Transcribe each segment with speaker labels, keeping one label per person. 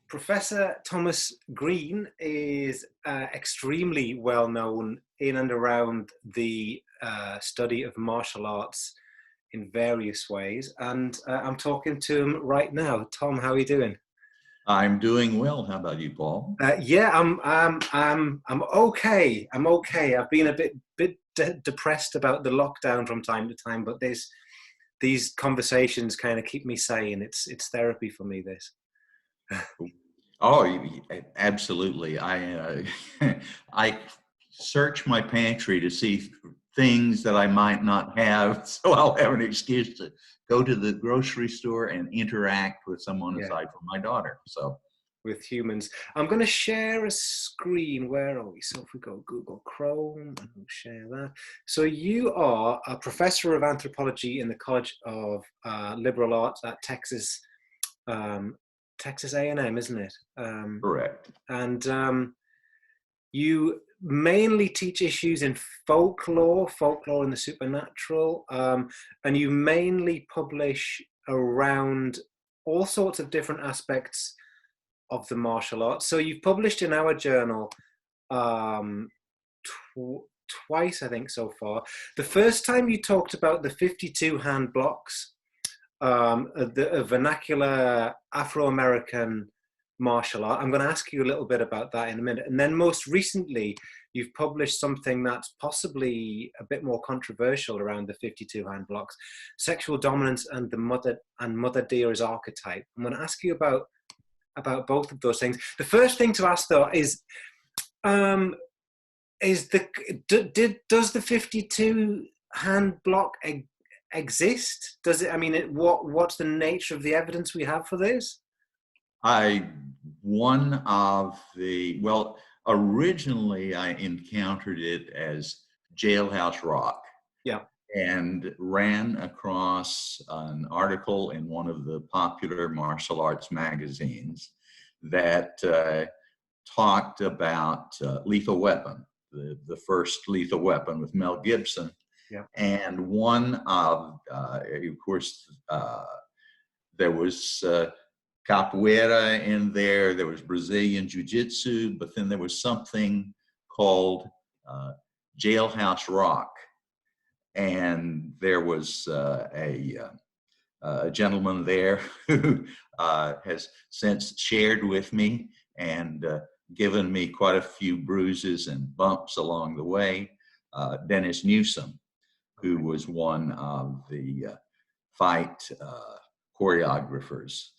Speaker 1: Professor Thomas Green is extremely well known in and around the study of martial arts in various ways, and I'm talking to him right now. Tom, how are you doing?
Speaker 2: I'm doing well. How about you, Paul?
Speaker 1: Yeah, I'm okay. I'm okay. I've been a bit depressed about the lockdown from time to time, but these conversations kind of keep me sane. It's therapy for me. This.
Speaker 2: Oh, absolutely. I search my pantry to see things that I might not have, so I'll have an excuse to go to the grocery store and interact with someone
Speaker 1: Yeah.
Speaker 2: aside from my daughter. So,
Speaker 1: With humans, I'm going to share a screen. Where are we? So if we go Google Chrome, and we'll share that. So you are a professor of anthropology in the College of Liberal Arts at Texas. Texas A&M, isn't it?
Speaker 2: correct.
Speaker 1: And you mainly teach issues in folklore in the supernatural, and you mainly publish around all sorts of different aspects of the martial arts. So you've published in our journal twice, I think, so far. The first time you talked about the 52 hand blocks, the vernacular Afro-American martial art. I'm going to ask you a little bit about that in a minute. And then most recently, you've published something that's possibly a bit more controversial around the 52 hand blocks, sexual dominance and the mother dearest archetype. I'm going to ask you about both of those things. The first thing to ask though is does the 52 hand block exist? Does it? I mean, what's the nature of the evidence we have for this?
Speaker 2: Originally I encountered it as Jailhouse Rock.
Speaker 1: Yeah.
Speaker 2: And ran across an article in one of the popular martial arts magazines that talked about Lethal Weapon, the first Lethal Weapon with Mel Gibson.
Speaker 1: Yeah.
Speaker 2: And one of course, there was capoeira in there, there was Brazilian Jiu-Jitsu, but then there was something called Jailhouse Rock. And there was a gentleman there who has since shared with me and given me quite a few bruises and bumps along the way, Dennis Newsom, who was one of the fight choreographers.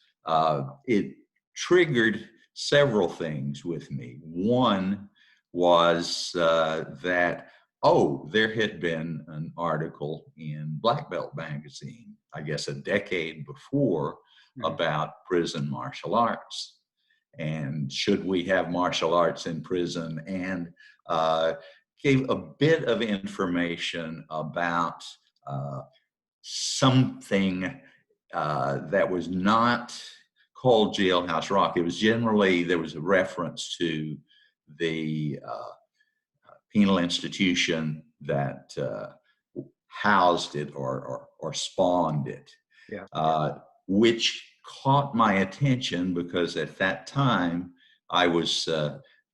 Speaker 2: It triggered several things with me. One was that there had been an article in Black Belt magazine, I guess a decade before, about prison martial arts. And should we have martial arts in prison? And gave a bit of information about something that was not called Jailhouse Rock. It was generally, there was a reference to the penal institution that housed it or spawned it, which caught my attention because at that time I was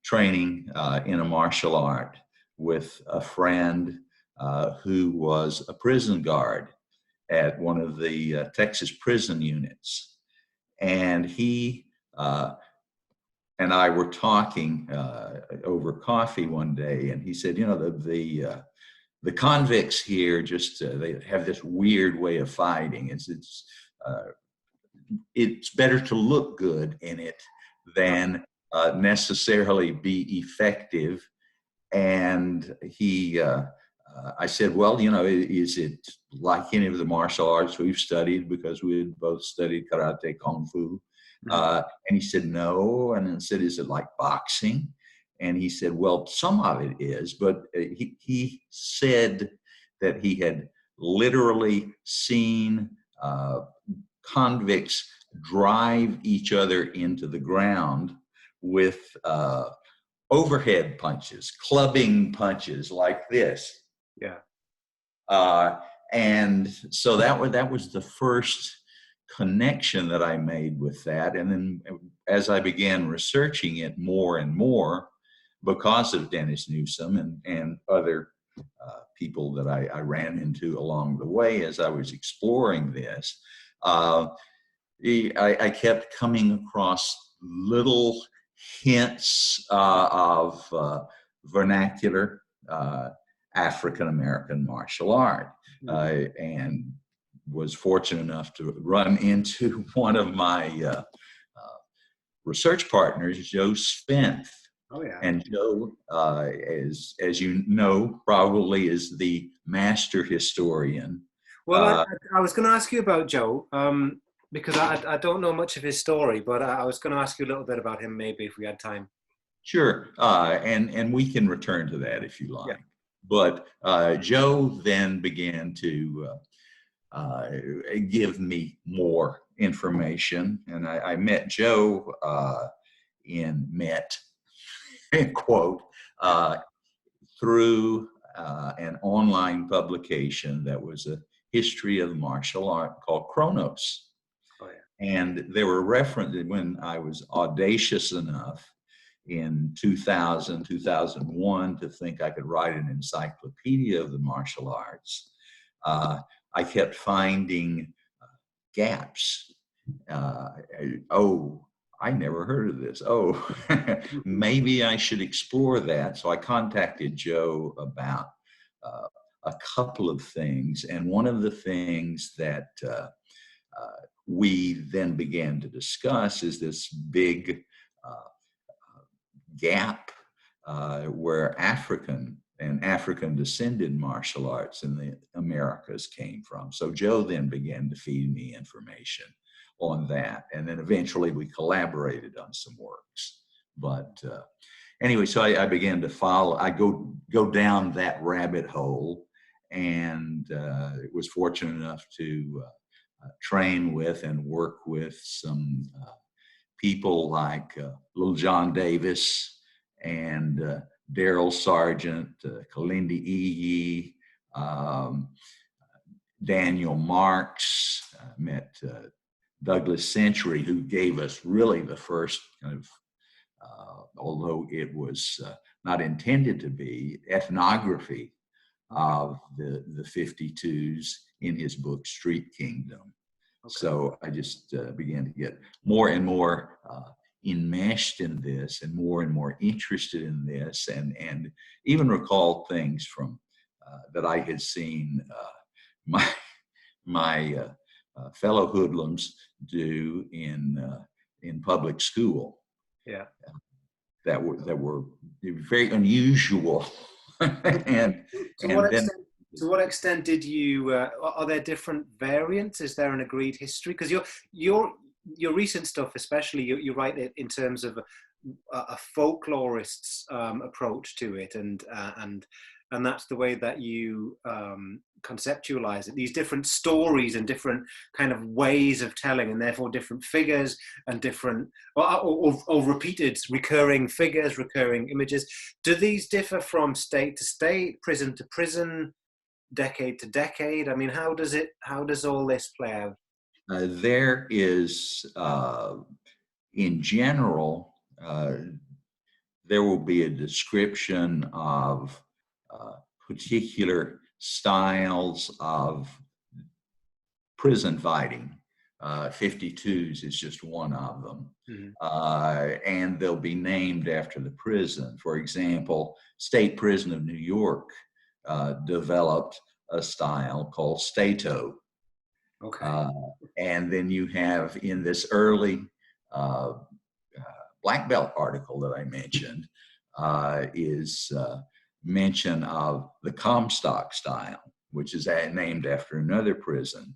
Speaker 2: training in a martial art with a friend who was a prison guard at one of the Texas prison units. And he and I were talking over coffee one day, and he said, the convicts here just they have this weird way of fighting. It's better to look good in it than necessarily be effective. And I said, well, is it like any of the martial arts we've studied, because we had both studied karate, kung fu. And he said, no. And then I said, is it like boxing? And he said, well, some of it is. But he said that he had literally seen convicts drive each other into the ground with overhead punches, clubbing punches like this.
Speaker 1: Yeah.
Speaker 2: And so that was the first connection that I made with that. And then as I began researching it more and more, because of Dennis Newsom and other people that I ran into along the way as I was exploring this, I kept coming across little hints of vernacular African American martial art, and was fortunate enough to run into one of my research partners, Joe Spence.
Speaker 1: Oh yeah.
Speaker 2: And Joe, as you know, probably is the master historian.
Speaker 1: Well, I was going to ask you about Joe, because I don't know much of his story, but I was going to ask you a little bit about him, maybe if we had time.
Speaker 2: Sure, and we can return to that if you like.
Speaker 1: Yeah.
Speaker 2: But Joe then began to give me more information, and I met Joe quote, through an online publication that was a history of martial art called Chronos.
Speaker 1: Oh yeah.
Speaker 2: And there were references when I was audacious enough in 2000, 2001 to think I could write an encyclopedia of the martial arts. I kept finding gaps. Oh, I never heard of this. Oh, maybe I should explore that. So I contacted Joe about a couple of things. And one of the things that we then began to discuss is this big gap where African and African descended martial arts in the Americas came from. So Joe then began to feed me information on that. And then eventually we collaborated on some works. But anyway, so I began to follow, I go down that rabbit hole, and was fortunate enough to train with and work with some people like Little John Davis and Daryl Sargent, Kalindi Iyi, Daniel Marks, met Douglas Century, who gave us really the first kind of, although it was not intended to be, ethnography of the 52s in his book Street Kingdom. Okay. So I just began to get more and more enmeshed in this and more interested in this, and even recalled things from that I had seen my fellow hoodlums do in public school.
Speaker 1: Yeah,
Speaker 2: that were very unusual. and
Speaker 1: to what extent did you? Are there different variants? Is there an agreed history? Because your recent stuff, especially, you write it in terms of a folklorist's approach to it, and that's the way that you conceptualize it. These different stories and different kind of ways of telling, and therefore different figures and different or repeated recurring figures, recurring images. Do these differ from state to state, prison to prison, decade to decade? I mean, how does all this play out?
Speaker 2: There is, in general, there will be a description of particular styles of prison fighting. 52s is just one of them. Mm-hmm. And they'll be named after the prison. For example, State Prison of New York developed a style called Stato.
Speaker 1: Okay.
Speaker 2: And then you have in this early Black Belt article that I mentioned is mention of the Comstock style, which is named after another prison.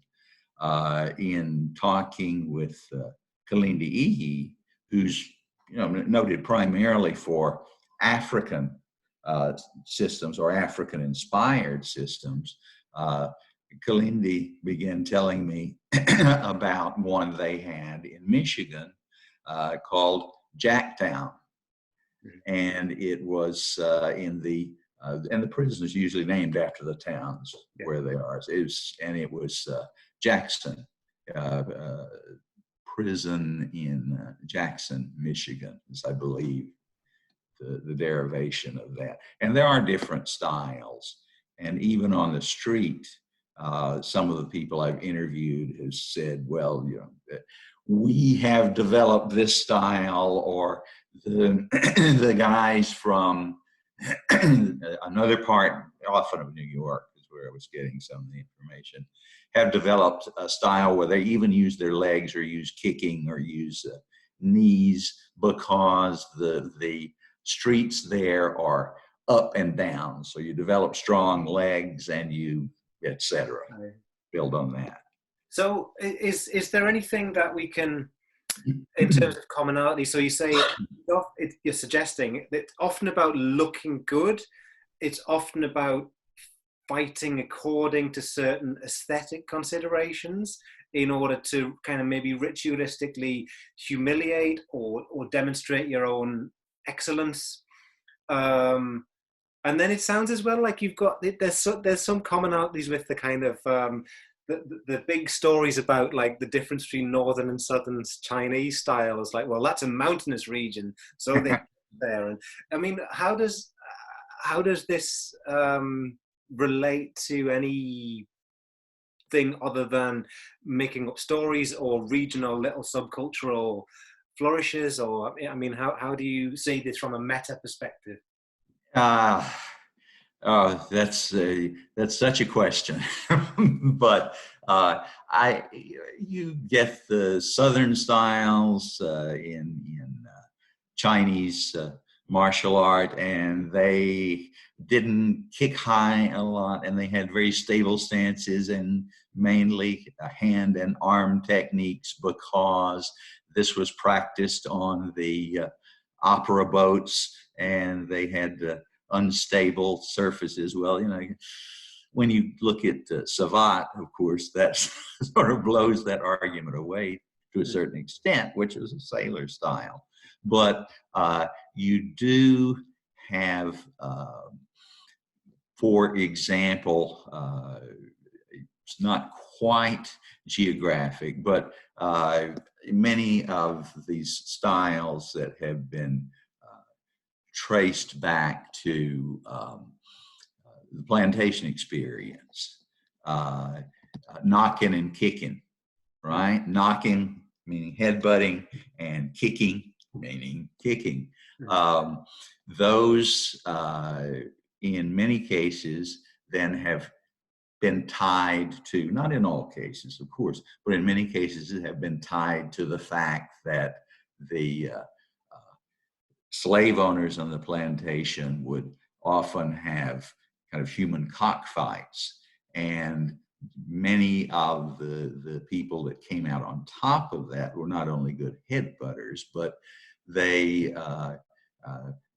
Speaker 2: In talking with Kalindi Iyi, who's noted primarily for African systems or African-inspired systems, Kalindi began telling me about one they had in Michigan called Jacktown. And it was and the prison is usually named after the towns where they are. It was Jackson prison in Jackson, Michigan, is I believe the derivation of that. And there are different styles. And even on the street, some of the people I've interviewed have said, well, you know, we have developed this style, or the, the guys from another part, often of New York, is where I was getting some of the information, have developed a style where they even use their legs or use kicking or use knees, because the streets there are up and down. So you develop strong legs and you, etc.
Speaker 1: Right.
Speaker 2: Build on that.
Speaker 1: So is there anything that we can, in terms of commonality, so you say you're suggesting that it's often about looking good, it's often about fighting according to certain aesthetic considerations in order to kind of maybe ritualistically humiliate or demonstrate your own excellence. And then it sounds as well like you've got, there's some commonalities with the kind of the big stories about like the difference between northern and southern Chinese styles. Like, well, that's a mountainous region, so they there. And I mean, how does this relate to anything other than making up stories or regional little subcultural flourishes? Or I mean, how do you see this from a meta perspective?
Speaker 2: Oh, that's such a question. But you get the Southern styles in Chinese martial art, and they didn't kick high a lot, and they had very stable stances and mainly hand and arm techniques, because this was practiced on the opera boats, and they had unstable surfaces. Well, you know, when you look at Savat, of course, that sort of blows that argument away to a certain extent, which is a sailor style. But you do have, for example, it's not quite geographic, but many of these styles that have been traced back to the plantation experience, knocking and kicking, right? Knocking meaning headbutting, and kicking meaning kicking. Those, in many cases, then have been tied to, not in all cases, of course, but in many cases have been tied to the fact that the slave owners on the plantation would often have kind of human cockfights, and many of the people that came out on top of that were not only good headbutters, but they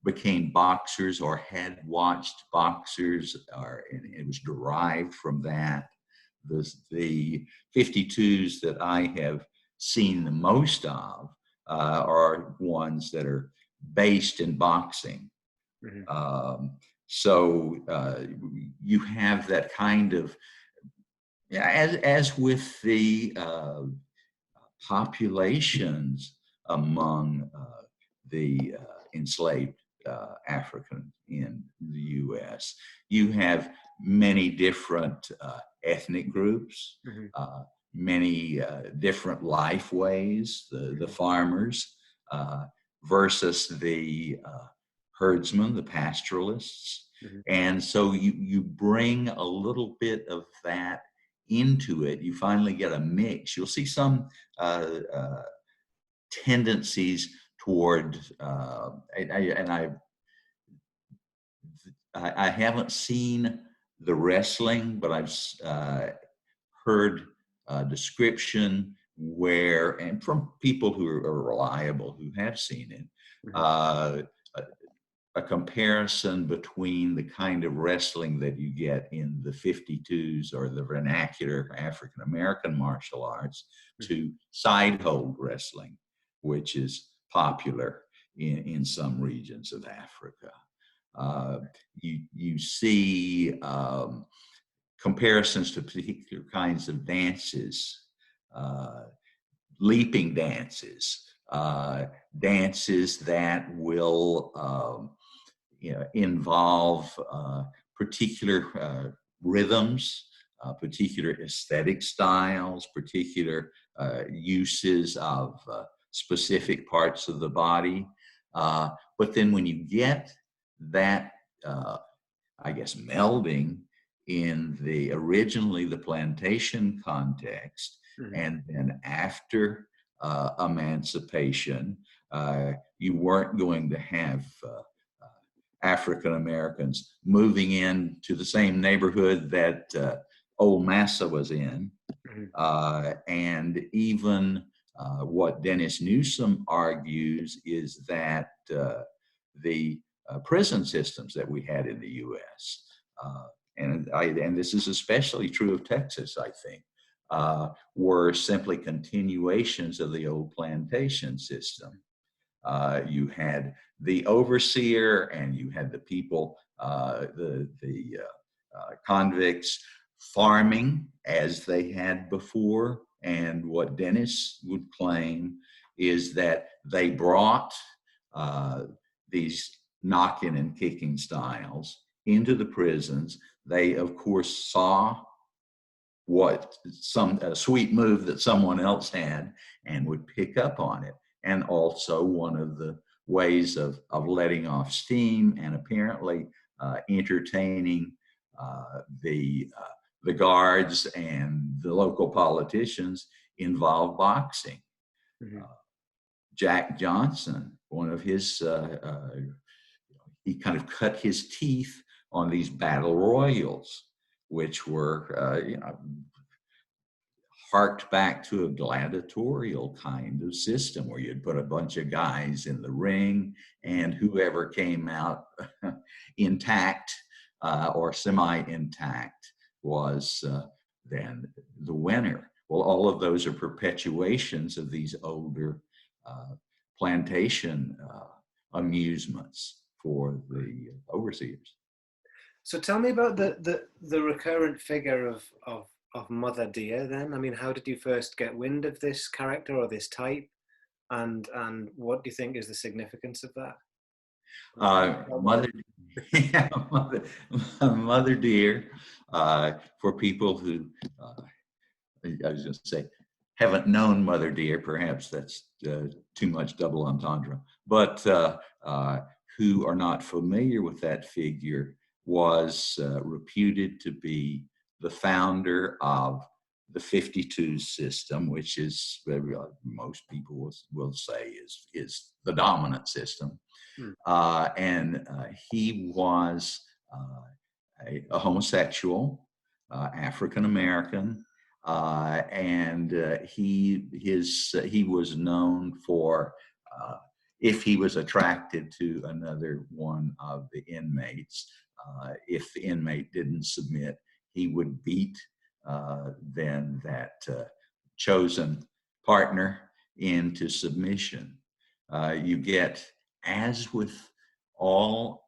Speaker 2: became boxers or had watched boxers, and it was derived from that. The 52s that I have seen the most of are ones that are based in boxing. So you have that kind of, as with the populations among the enslaved African in the U.S., you have many different ethnic groups, many different life ways, the farmers versus the herdsmen, the pastoralists. And so you bring a little bit of that into it. You finally get a mix. You'll see some tendencies toward, I haven't seen the wrestling, but I've heard a description where, and from people who are reliable, who have seen it, a comparison between the kind of wrestling that you get in the 52s or the vernacular African American martial arts to side hold wrestling, which is popular in some regions of Africa. You see comparisons to particular kinds of dances leaping dances, dances that will involve particular rhythms, particular aesthetic styles, particular uses of specific parts of the body. But then when you get that, I guess, melding in the originally the plantation context,
Speaker 1: Mm-hmm.
Speaker 2: and then after emancipation, you weren't going to have African Americans moving into the same neighborhood that old Massa was in.
Speaker 1: Mm-hmm.
Speaker 2: And even what Dennis Newsom argues is that the prison systems that we had in the U.S., and this is especially true of Texas, I think, were simply continuations of the old plantation system. You had the overseer, and you had the people, the convicts, farming as they had before. And what Dennis would claim is that they brought these knocking and kicking styles into the prisons. They, of course, saw what a sweet move that someone else had and would pick up on it. And also one of the ways of letting off steam and apparently entertaining the guards and the local politicians involved boxing.
Speaker 1: Mm-hmm.
Speaker 2: Jack Johnson, one of his, he kind of cut his teeth on these battle royals, which were, harked back to a gladiatorial kind of system where you'd put a bunch of guys in the ring, and whoever came out intact or semi-intact was then the winner. Well, all of those are perpetuations of these older plantation amusements for the overseers.
Speaker 1: So tell me about the recurrent figure of Mother Dear then. I mean, how did you first get wind of this character or this type? And what do you think is the significance of that?
Speaker 2: Mother, yeah, Mother Dear, for people who, I was going to say, haven't known Mother Dear, perhaps that's too much double entendre, but who are not familiar with that figure, was reputed to be the founder of the 52 system, which is, most people will say, is the dominant system. And he was a homosexual, African American, and he was known for, if he was attracted to another one of the inmates, if the inmate didn't submit, he would beat then that chosen partner into submission. You get, as with all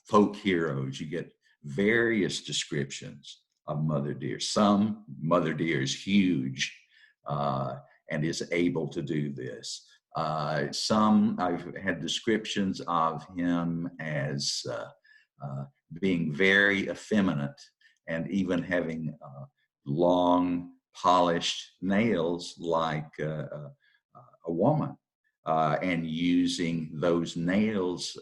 Speaker 2: folk heroes, you get various descriptions of Mother Dear. Some, Mother Dear is huge and is able to do this. Some, I've had descriptions of him as being very effeminate and even having long polished nails like a woman, and using those nails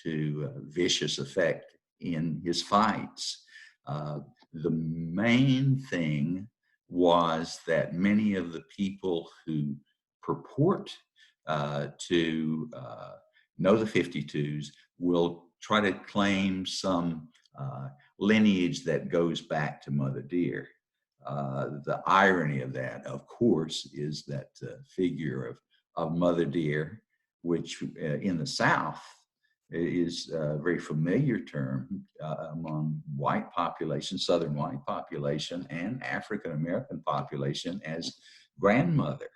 Speaker 2: to vicious effect in his fights. The main thing was that many of the people who purport to know the 52s will try to claim some lineage that goes back to Mother Dear. The irony of that, of course, is that figure of Mother Dear, which in the South is a very familiar term among white population, Southern white population, and African American population, as grandmother,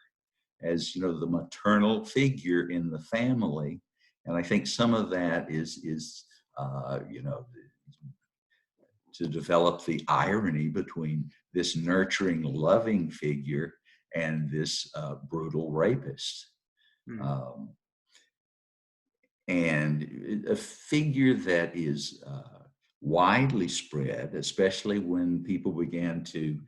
Speaker 2: as the maternal figure in the family. And I think some of that is to develop the irony between this nurturing, loving figure and this brutal rapist.
Speaker 1: Mm.
Speaker 2: Um, and a figure that is widely spread, especially when people began to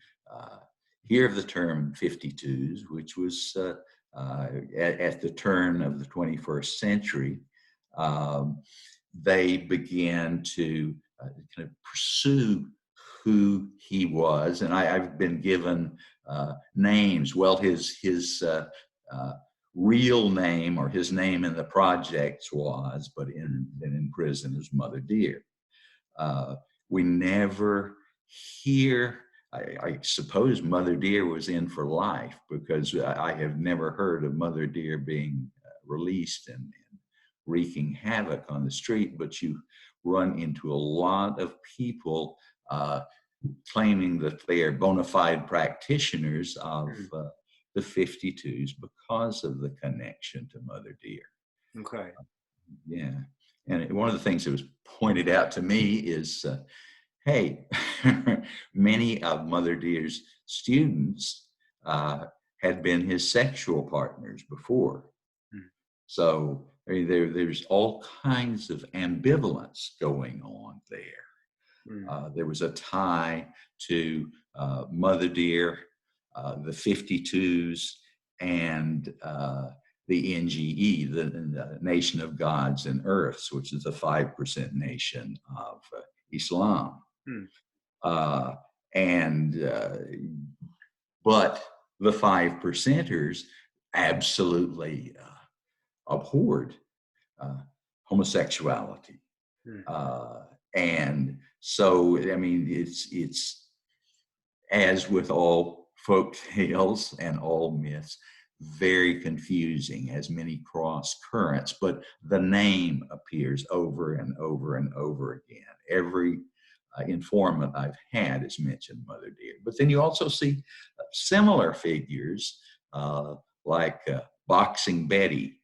Speaker 2: hear of the term 52s, which was at the turn of the 21st century. They began to kind of pursue who he was, and I've been given names. Well, his real name, or his name in the projects was, but in prison, is Mother Dear. We never hear. I suppose Mother Dear was in for life, because I have never heard of Mother Dear being released and wreaking havoc on the street. But you run into a lot of people claiming that they are bona fide practitioners of the 52s because of the connection to Mother Dear.
Speaker 1: Okay.
Speaker 2: Yeah. And one of the things that was pointed out to me is, hey, many of Mother Dear's students had been his sexual partners before.
Speaker 1: Mm.
Speaker 2: So I mean, there's all kinds of ambivalence going on there.
Speaker 1: Mm.
Speaker 2: There was a tie to Mother Dear, the 52s, and the NGE, the Nation of Gods and Earths, which is the 5% nation of Islam.
Speaker 1: Mm.
Speaker 2: But the 5%ers absolutely abhorred homosexuality.
Speaker 1: Mm.
Speaker 2: And so, I mean, it's as with all folk tales and all myths, very confusing, as many cross currents, but the name appears over and over and over again. Every informant I've had has mentioned Mother Dear. But then you also see similar figures like Boxing Betty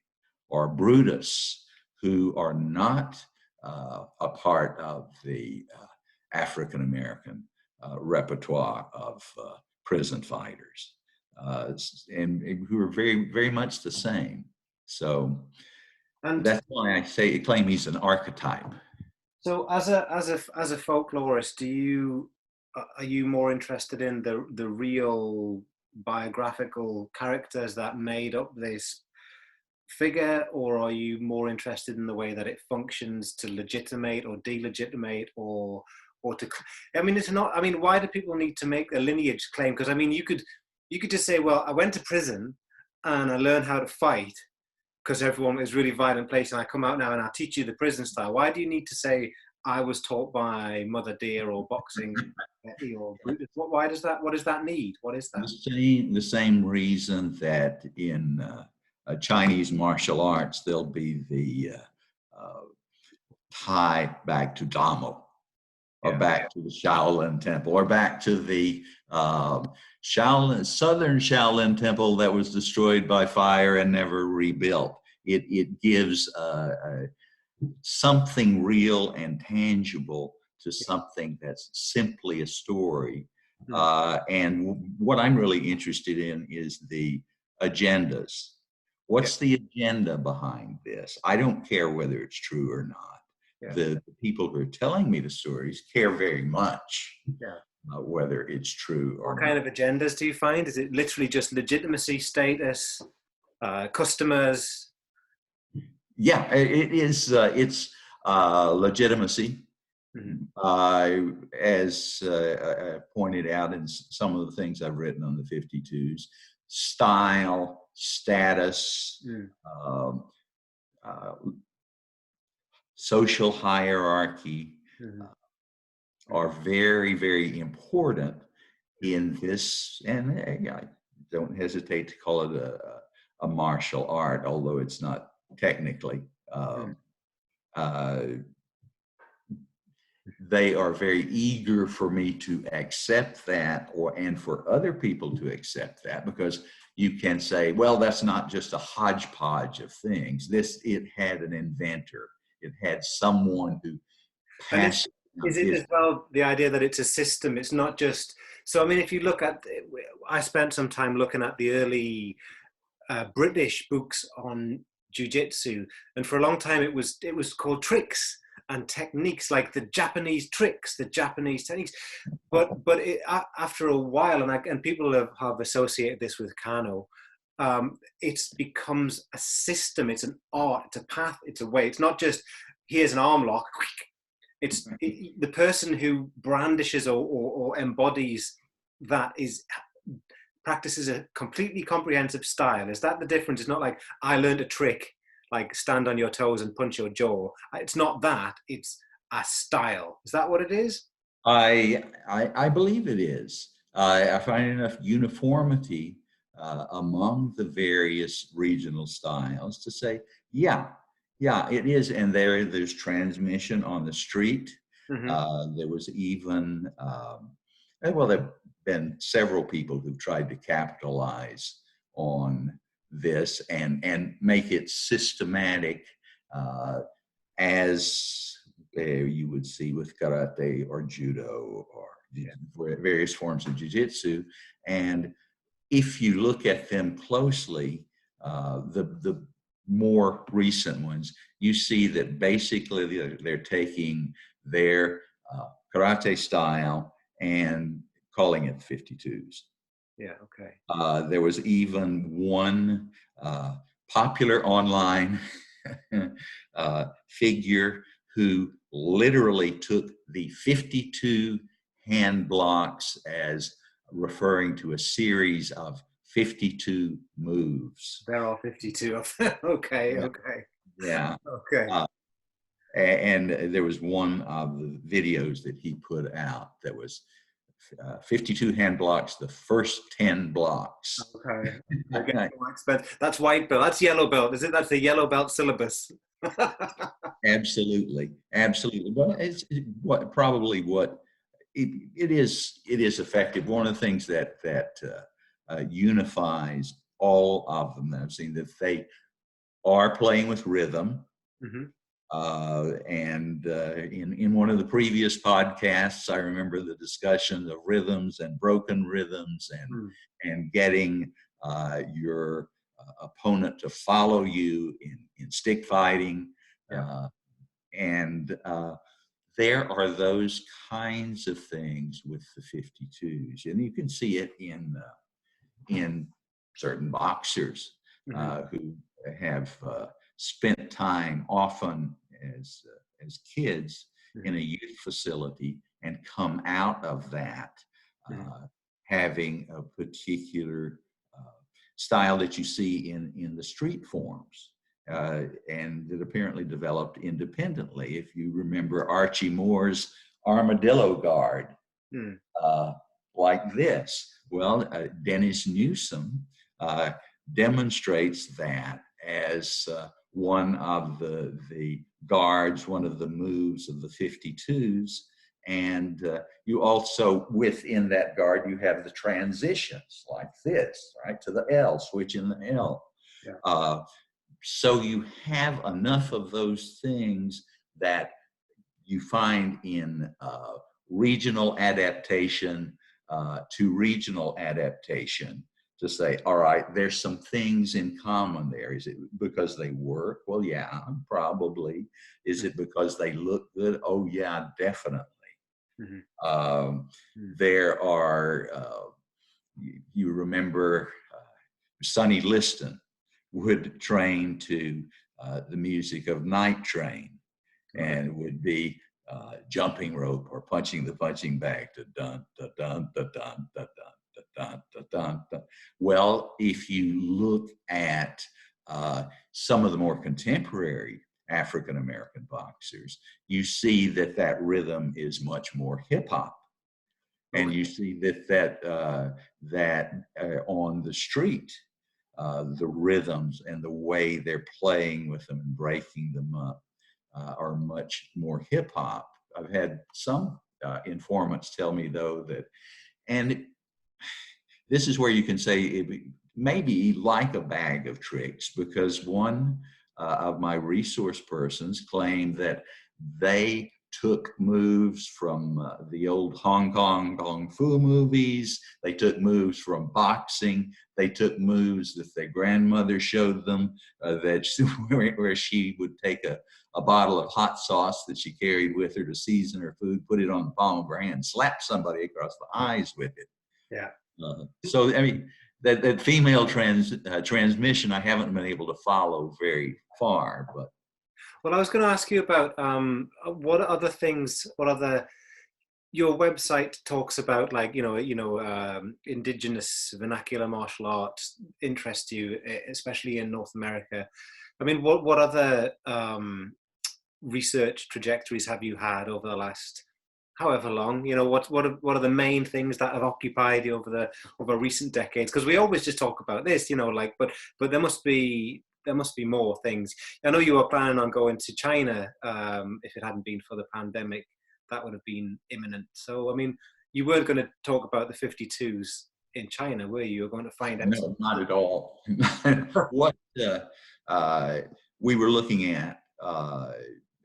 Speaker 2: or Brutus, who are not a part of the African American repertoire of prison fighters, and who are very, very much the same. So
Speaker 1: And
Speaker 2: that's why I claim he's an archetype.
Speaker 1: so, as a folklorist, are you more interested in the real biographical characters that made up this figure, or are you more interested in the way that it functions to legitimate or delegitimate, or to? I mean, it's not. I mean, why do people need to make a lineage claim? Because I mean, you could just say, well, I went to prison and I learned how to fight because everyone is really violent place, and I come out now and I teach you the prison style. Why do you need to say I was taught by Mother Dear or Boxing Betty or Brutus? Why does that? What does that need? What is that?
Speaker 2: The same reason that in Chinese martial arts, there'll be the tie back to Damo, or back to the Shaolin Temple, or back to the Southern Shaolin Temple that was destroyed by fire and never rebuilt. It gives something real and tangible to something that's simply a story. And what I'm really interested in is the agendas. What's the agenda behind this? I don't care whether it's true or not.
Speaker 1: Yeah.
Speaker 2: The people who are telling me the stories care very much whether it's true or
Speaker 1: What
Speaker 2: not.
Speaker 1: kind of agendas do you find? Is it literally just legitimacy, status, customers?
Speaker 2: Yeah, it is. It's legitimacy. As I pointed out in some of the things I've written on the 52s, style, status, social hierarchy are very, very important in this. And I don't hesitate to call it a martial art, although it's not technically. They are very eager for me to accept that, and for other people to accept that, because you can say, well, that's not just a hodgepodge of things. It had an inventor. It had someone who passed.
Speaker 1: Is it as well the idea that it's a system? It's not just So, I mean, if you look at, I spent some time looking at the early British books on jujitsu, and for a long time it was called tricks and techniques, like the Japanese tricks, the Japanese techniques. But after a while, and people have associated this with Kano, it becomes a system. It's an art. It's a path. It's a way. It's not just here's an arm lock. The person who brandishes or embodies that practices a completely comprehensive style. Is that the difference? It's not like I learned a trick, like stand on your toes and punch your jaw. It's not that. It's a style. Is that what it is?
Speaker 2: I believe it is. I find enough uniformity among the various regional styles to say, yeah, yeah, it is. And there's transmission on the street.
Speaker 1: Mm-hmm.
Speaker 2: There was even, well, there have been several people who've tried to capitalize on this and make it systematic, as you would see with karate or judo or various forms of jiu-jitsu. And if you look at them closely, the more recent ones, you see that basically they're taking their karate style and calling it 52s.
Speaker 1: Yeah. Okay.
Speaker 2: There was even one popular online figure who literally took the 52 hand blocks as referring to a series of 52 moves.
Speaker 1: They're all 52 of them. Okay.
Speaker 2: Yeah.
Speaker 1: Okay.
Speaker 2: Yeah.
Speaker 1: Okay.
Speaker 2: And there was one of the videos that he put out that was 52 hand blocks, the first 10 blocks.
Speaker 1: Okay. They're getting more expensive. That's white belt. That's yellow belt. Is it? That's the yellow belt syllabus.
Speaker 2: Absolutely, absolutely. But it's what it is. It is effective. One of the things that unifies all of them that I've seen, that they are playing with rhythm.
Speaker 1: Mm-hmm.
Speaker 2: And in one of the previous podcasts, I remember the discussion of rhythms and broken rhythms and getting your opponent to follow you in stick fighting.
Speaker 1: Yeah.
Speaker 2: And there are those kinds of things with the 52s. And you can see it in certain boxers who have spent time often as kids in a youth facility and come out of that having a particular style that you see in the street forms, and that apparently developed independently. If you remember Archie Moore's armadillo guard, like this, well, Dennis Newsom demonstrates that as one of the guards, one of the moves of the 52s. And you also, within that guard, you have the transitions like this, right, to the L, switch in the L. Yeah. So you have enough of those things that you find in regional adaptation to regional adaptation, to say, all right, there's some things in common there. Is it because they work? Well, yeah, probably. Is it because they look good? Oh, yeah, definitely. There are, you remember Sonny Liston would train to the music of Night Train, and would be jumping rope or punching the punching bag. Da-dun, da-dun, da-dun, da-dun. Dun, dun, dun, dun. Well, if you look at some of the more contemporary African American boxers, you see that rhythm is much more hip hop, and you see that on the street, the rhythms and the way they're playing with them and breaking them up are much more hip hop. I've had some informants tell me, though, that, and this is where you can say it may be like a bag of tricks, because one of my resource persons claimed that they took moves from the old Hong Kong Kung Fu movies. They took moves from boxing. They took moves that their grandmother showed them, where she would take a bottle of hot sauce that she carried with her to season her food, put it on the palm of her hand, slap somebody across the eyes with it.
Speaker 1: Yeah.
Speaker 2: So, I mean, that female transmission, I haven't been able to follow very far, but.
Speaker 1: Well, I was going to ask you about what other things, your website talks about, like, indigenous vernacular martial arts interest you, especially in North America. I mean, what other research trajectories have you had over the last however long? What are the main things that have occupied you over recent decades? Because we always just talk about this, but there must be more things. I know you were planning on going to China. If it hadn't been for the pandemic, that would have been imminent. So, I mean, you weren't going to talk about the 52s in China, were you? You were going to find out.
Speaker 2: No, not at all. What we were looking at,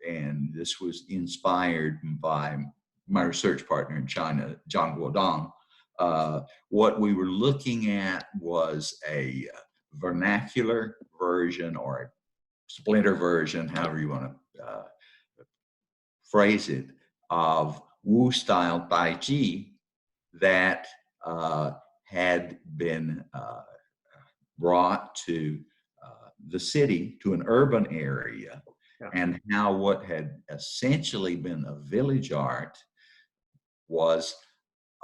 Speaker 2: and this was inspired by my research partner in China, John Guodong. What we were looking at was a vernacular version or a splinter version, however you want to phrase it, of Wu style Tai Chi that had been brought to the city, to an urban area,
Speaker 1: Yeah.
Speaker 2: and how what had essentially been a village art was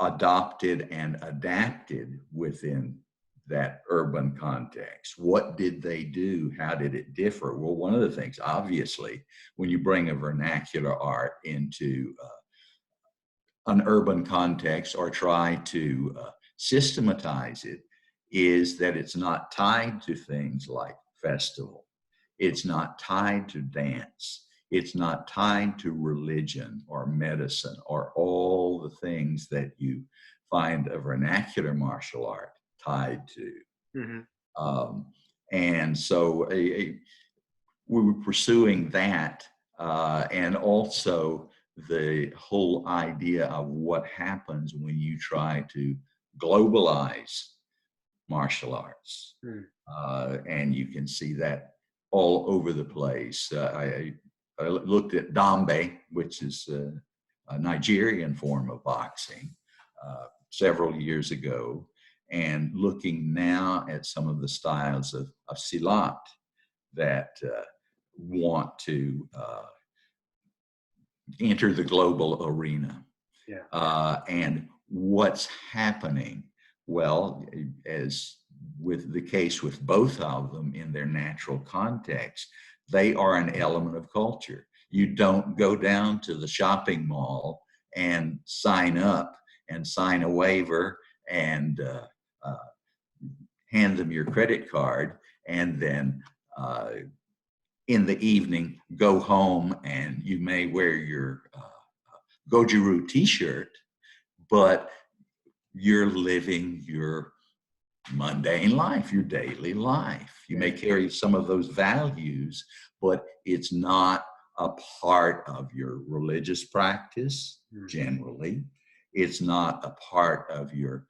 Speaker 2: adopted and adapted within that urban context. What did they do? How did it differ? Well, one of the things, obviously, when you bring a vernacular art into an urban context or try to systematize it, is that it's not tied to things like festival. It's not tied to dance. It's not tied to religion or medicine or all the things that you find a vernacular martial art tied to.
Speaker 1: Mm-hmm.
Speaker 2: And so we were pursuing that, and also the whole idea of what happens when you try to globalize martial arts. And you can see that all over the place. I looked at Dambe, which is a Nigerian form of boxing, several years ago, and looking now at some of the styles of Silat that want to enter the global arena.
Speaker 1: Yeah.
Speaker 2: And what's happening? Well, as with the case with both of them in their natural context, they are an element of culture. You don't go down to the shopping mall and sign up and sign a waiver and hand them your credit card, and then in the evening go home and you may wear your Goju-Ryu t-shirt, but you're living your mundane life, your daily life. You may carry some of those values, but it's not a part of your religious practice generally. It's not a part of your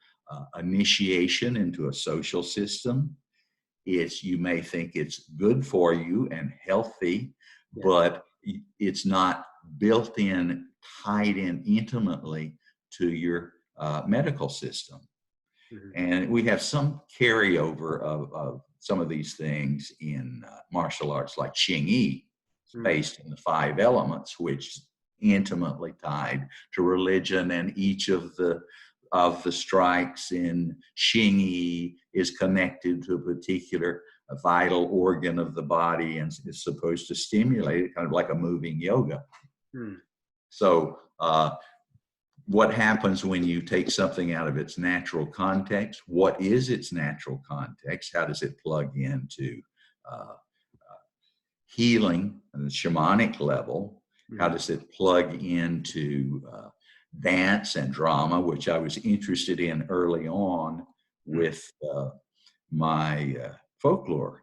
Speaker 2: initiation into a social system. You may think it's good for you and healthy, but it's not built in, tied in intimately to your medical system. And we have some carryover of some of these things in martial arts like Xing Yi, based in the 5 elements, which is intimately tied to religion, and each of the strikes in Xing Yi is connected to a particular vital organ of the body and is supposed to stimulate it, kind of like a moving yoga. So what happens when you take something out of its natural context? What is its natural context? How does it plug into healing on the shamanic level? How does it plug into dance and drama, which I was interested in early on with my folklore?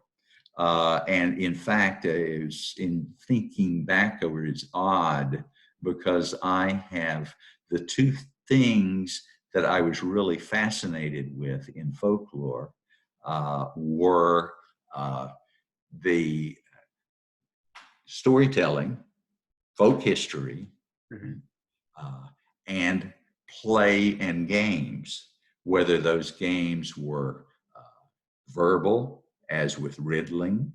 Speaker 2: And in fact, in thinking back over it, it's odd because I have the two things that I was really fascinated with in folklore were the storytelling, folk history,
Speaker 1: Mm-hmm.
Speaker 2: uh, and play and games, whether those games were verbal, as with riddling,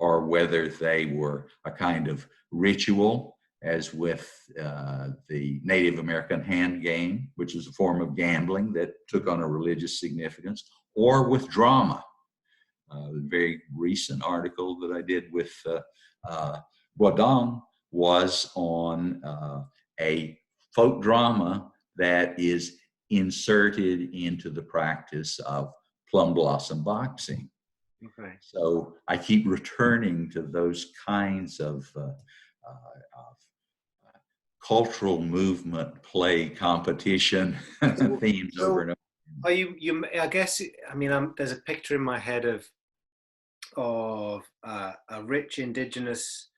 Speaker 2: or whether they were a kind of ritual, as with the Native American hand game, which is a form of gambling that took on a religious significance, or with drama. The very recent article that I did with Boisdon was on a folk drama that is inserted into the practice of plum blossom boxing.
Speaker 1: Okay.
Speaker 2: So I keep returning to those kinds of cultural movement, play, competition
Speaker 1: So,
Speaker 2: themes over and
Speaker 1: so
Speaker 2: over.
Speaker 1: are you? I guess. I mean, there's a picture in my head of a rich indigenous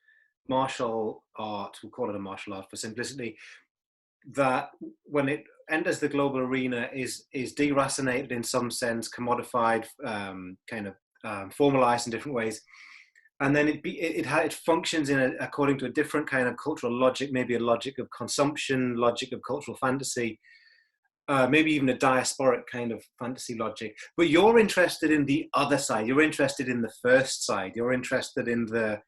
Speaker 1: martial art. We'll call it a martial art for simplicity. That when it enters the global arena is deracinated in some sense, commodified, kind of formalized in different ways, and then it functions according to a different kind of cultural logic, maybe a logic of consumption, logic of cultural fantasy, maybe even a diasporic kind of fantasy logic. But you're interested in the other side. You're interested in the first side. You're interested in the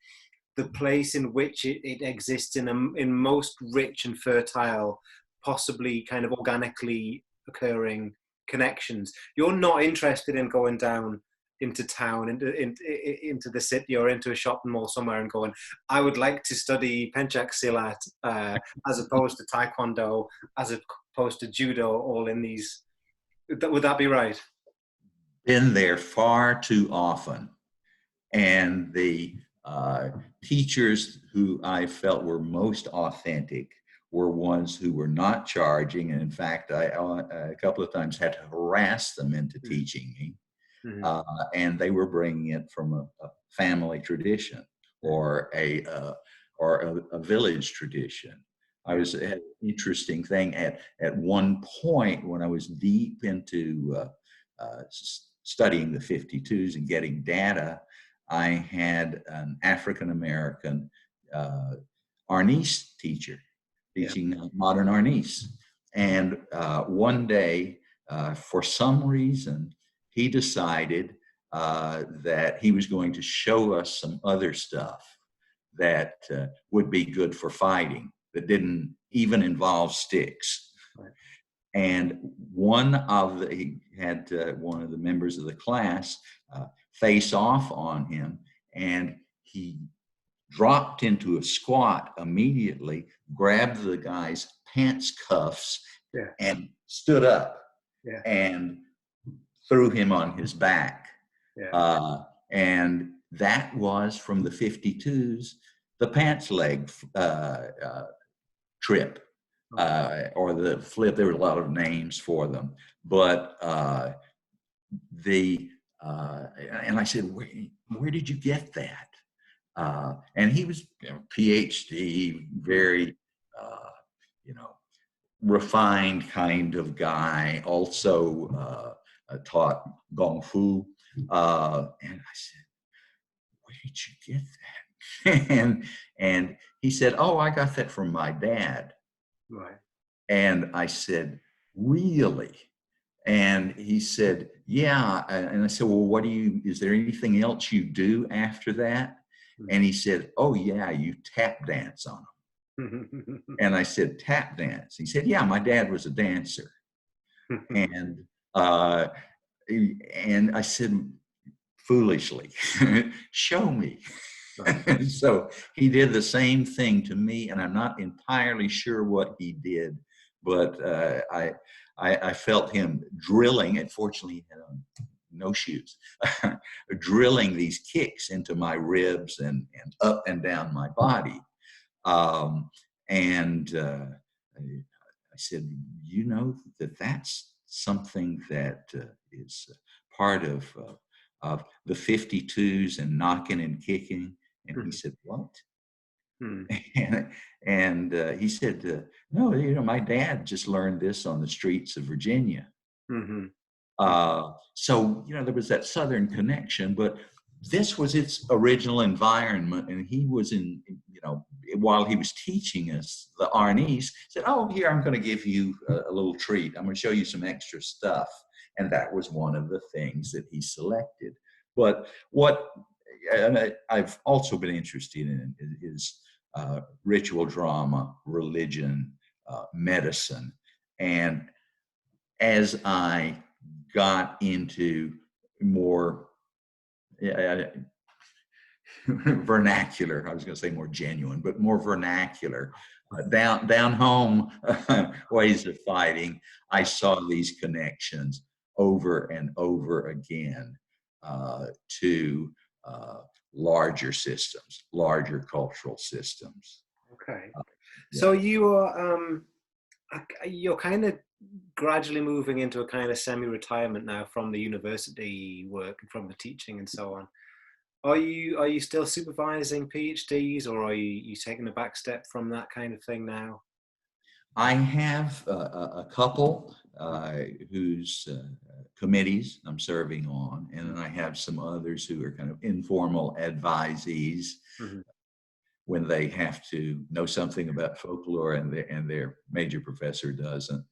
Speaker 1: place in which it exists in most rich and fertile, possibly kind of organically occurring connections. You're not interested in going down into town, into the city, or into a shopping mall somewhere and going, I would like to study Pencak Silat as opposed to Taekwondo, as opposed to Judo, all in these. Would that be right?
Speaker 2: Been there far too often. And the teachers who I felt were most authentic were ones who were not charging. And in fact, I a couple of times had to harass them into teaching me.
Speaker 1: Mm-hmm.
Speaker 2: And they were bringing it from a family tradition or a village tradition. I was had an interesting thing at one point when I was deep into studying the 52s and getting data. I had an African American Arnis teacher
Speaker 1: Yeah.
Speaker 2: teaching modern Arnis, and one day, for some reason, he decided that he was going to show us some other stuff that would be good for fighting, that didn't even involve sticks.
Speaker 1: Right.
Speaker 2: And he had one of the members of the class face off on him, and he dropped into a squat immediately, grabbed the guy's pants cuffs,
Speaker 1: Yeah.
Speaker 2: and stood up
Speaker 1: Yeah.
Speaker 2: and threw him on his back.
Speaker 1: Yeah.
Speaker 2: And that was from the 52s, the pants leg trip.
Speaker 1: Okay.
Speaker 2: Or the flip. There were a lot of names for them, but and I said, where did you get that? And he was PhD, very refined kind of guy. Also taught Gong Fu, and I said, where did you get that? and he said, oh, I got that from my dad.
Speaker 1: Right.
Speaker 2: And I said, really? And he said, yeah. And I said, well, is there anything else you do after that? And he said, oh, yeah, you tap dance on them. And I said, tap dance? He said, yeah, my dad was a dancer. And I said, foolishly, show me. Right. So he did the same thing to me, and I'm not entirely sure what he did, but I felt him drilling, and fortunately he had on no shoes, drilling these kicks into my ribs and up and down my body. And I said, you know, that's something that is part of the 52s and knocking and kicking. And he said, what?
Speaker 1: Hmm.
Speaker 2: And he said, no, my dad just learned this on the streets of Virginia.
Speaker 1: Mm-hmm.
Speaker 2: So, there was that Southern connection, but this was its original environment. And he was while he was teaching us the Arnese, said, oh, here, I'm going to give you a little treat. I'm going to show you some extra stuff. And that was one of the things that he selected. But I've also been interested in is ritual drama, religion, medicine. And as I got into more vernacular, I was going to say more genuine, but more vernacular, down home ways of fighting, I saw these connections over and over again to larger systems, larger cultural systems.
Speaker 1: Okay.
Speaker 2: Yeah.
Speaker 1: So you're kind of gradually moving into a kind of semi-retirement now from the university work and from the teaching and so on. Are you still supervising PhDs, or are you taking a back step from that kind of thing now?
Speaker 2: I have a couple whose committees I'm serving on, and then I have some others who are kind of informal advisees
Speaker 1: Mm-hmm.
Speaker 2: when they have to know something about folklore and their major professor doesn't.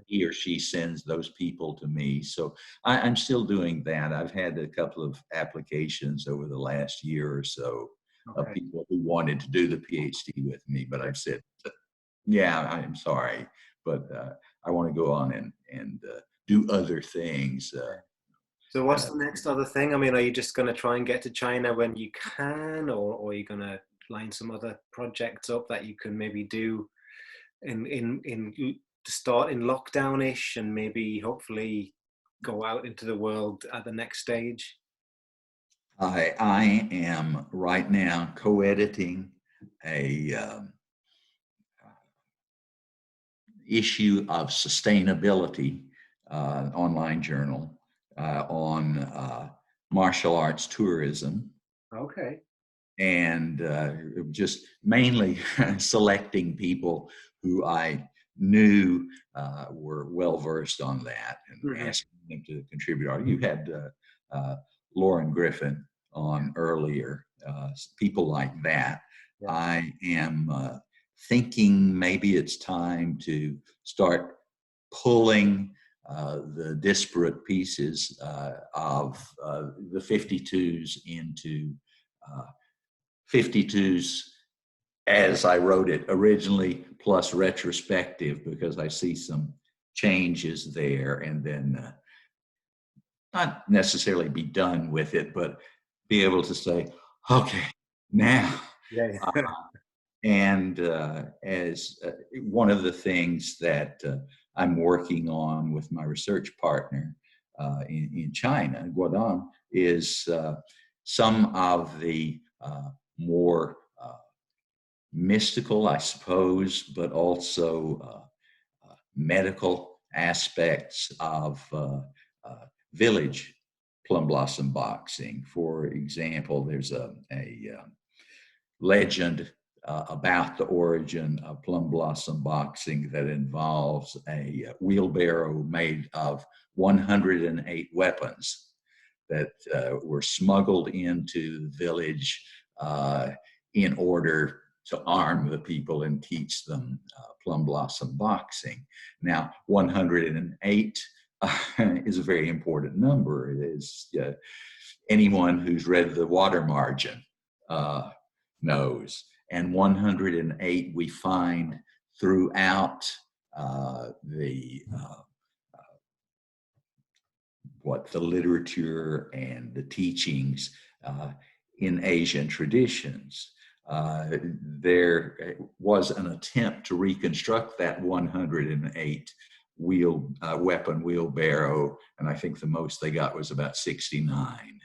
Speaker 2: He or she sends those people to me. So I'm still doing that. I've had a couple of applications over the last year or so of
Speaker 1: Okay.
Speaker 2: people who wanted to do the PhD with me, but I've said, yeah, I'm sorry, but I want to go on and do other things.
Speaker 1: So what's
Speaker 2: Uh,
Speaker 1: the next other thing? I mean, are you just going to try and get to China when you can, or are you going to line some other projects up that you can maybe do in to start in lockdown-ish and maybe hopefully go out into the world at the next stage?
Speaker 2: I am right now co-editing a issue of sustainability online journal on martial arts tourism,
Speaker 1: Okay.
Speaker 2: and just mainly selecting people who I knew were well versed on that and
Speaker 1: Hmm.
Speaker 2: asking them to contribute. You had Lauren Griffin on earlier, people like that.
Speaker 1: Yeah.
Speaker 2: I am thinking maybe it's time to start pulling the disparate pieces of the 52s into 52s as I wrote it originally, plus retrospective, because I see some changes there, and then not necessarily be done with it, but be able to say, okay, now.
Speaker 1: Yeah.
Speaker 2: Uh, and as one of the things that I'm working on with my research partner in China, Guangdong, is some of the more mystical, I suppose, but also medical aspects of village plum blossom boxing. For example, there's a legend about the origin of plum blossom boxing that involves a wheelbarrow made of 108 weapons that were smuggled into the village in order to arm the people and teach them plum blossom boxing. Now, 108 is a very important number. It is anyone who's read the water margin knows. And 108 we find throughout the literature and the teachings in Asian traditions. There was an attempt to reconstruct that 108 weapon wheelbarrow, and I think the most they got was about 69.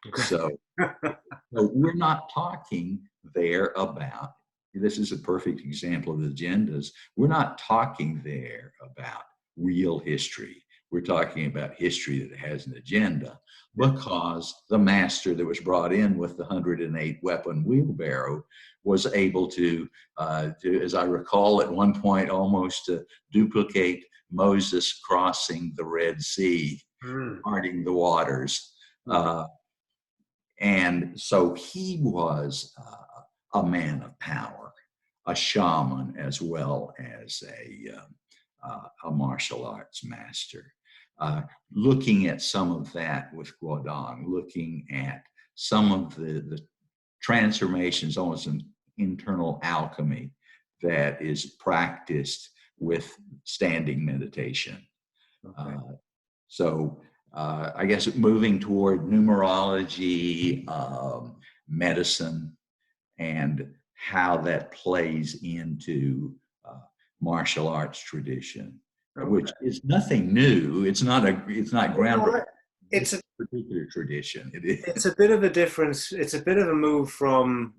Speaker 1: Okay.
Speaker 2: So we're not talking there about, this is a perfect example of the agendas, we're not talking there about real history. we're talking about history that has an agenda, because the master that was brought in with the 108 weapon wheelbarrow was able to, as I recall, at one point almost duplicate Moses crossing the Red Sea, parting the waters. And so he was a man of power, a shaman, as well as a martial arts master. Looking at some of that with Guodong, looking at some of the transformations, almost an internal alchemy that is practiced with standing meditation.
Speaker 1: Okay.
Speaker 2: So I guess moving toward numerology, medicine, and how that plays into martial arts tradition, which is nothing new. It's not groundbreaking.
Speaker 1: It's a
Speaker 2: particular tradition. It is.
Speaker 1: It's a bit of a difference. It's a bit of a move from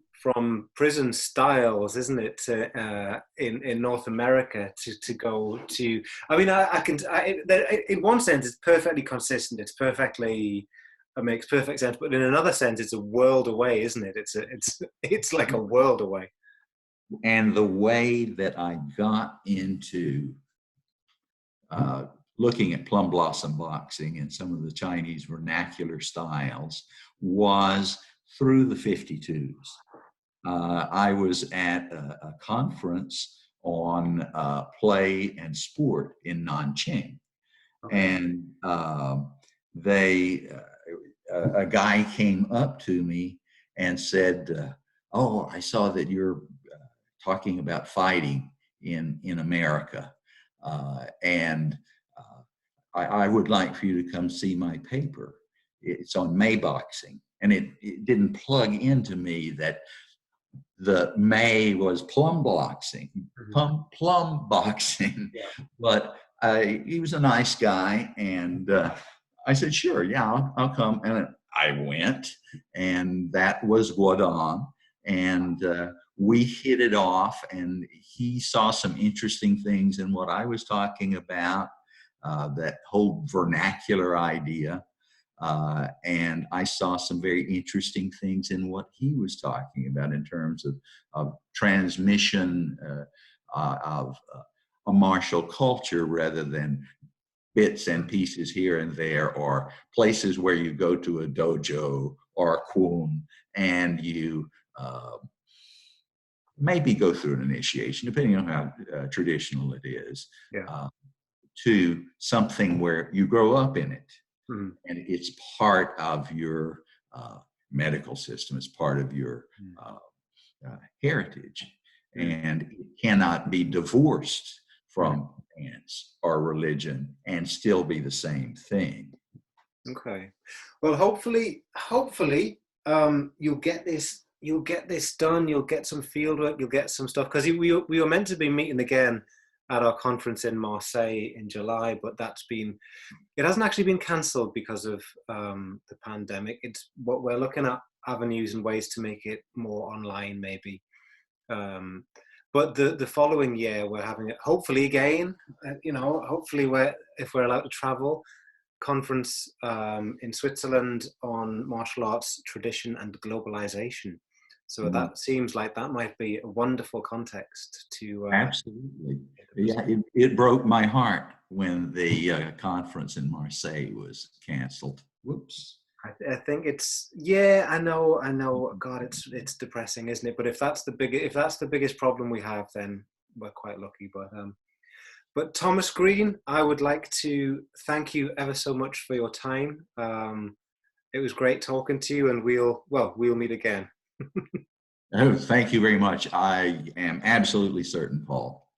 Speaker 1: prison styles, isn't it, to, in North America to go to. I mean, in one sense, it's perfectly consistent. It makes perfect sense. But in another sense, it's a world away, isn't it? It's like a world away.
Speaker 2: And the way that I got into looking at plum blossom boxing and some of the Chinese vernacular styles was through the 52s. I was at a conference on play and sport in Nanjing. Okay. And a guy came up to me and said, oh, I saw that you're talking about fighting in America. And I would like for you to come see my paper. It's on May boxing. And it didn't plug into me that the May was plum boxing, plum boxing. Yeah. But he was a nice guy. And I said, sure, yeah, I'll come. And I went, and that was Guodong. And we hit it off, and he saw some interesting things in what I was talking about, that whole vernacular idea. And I saw some very interesting things in what he was talking about in terms of transmission of a martial culture rather than bits and pieces here and there, or places where you go to a dojo or a kun and you maybe go through an initiation, depending on how traditional it is, to something where you grow up in it. And it's part of your medical system. It's part of your heritage. And it cannot be divorced from dance or religion and still be the same thing.
Speaker 1: Okay. Well, hopefully, you'll get this done. You'll get some field work. You'll get some stuff, because we were meant to be meeting again at our conference in Marseille in July, but it hasn't actually been cancelled because of the pandemic. It's what we're looking at, avenues and ways to make it more online, maybe. But the following year we're having it, hopefully again. Hopefully if we're allowed to travel, conference in Switzerland on martial arts tradition and globalization. So that seems like that might be a wonderful context to.
Speaker 2: Absolutely. Yeah, it broke my heart when the conference in Marseille was canceled. Whoops.
Speaker 1: I think I know. God, it's depressing, isn't it? But if that's the biggest problem we have, then we're quite lucky. But Thomas Green, I would like to thank you ever so much for your time. It was great talking to you, and we'll meet again.
Speaker 2: Oh, thank you very much. I am absolutely certain, Paul.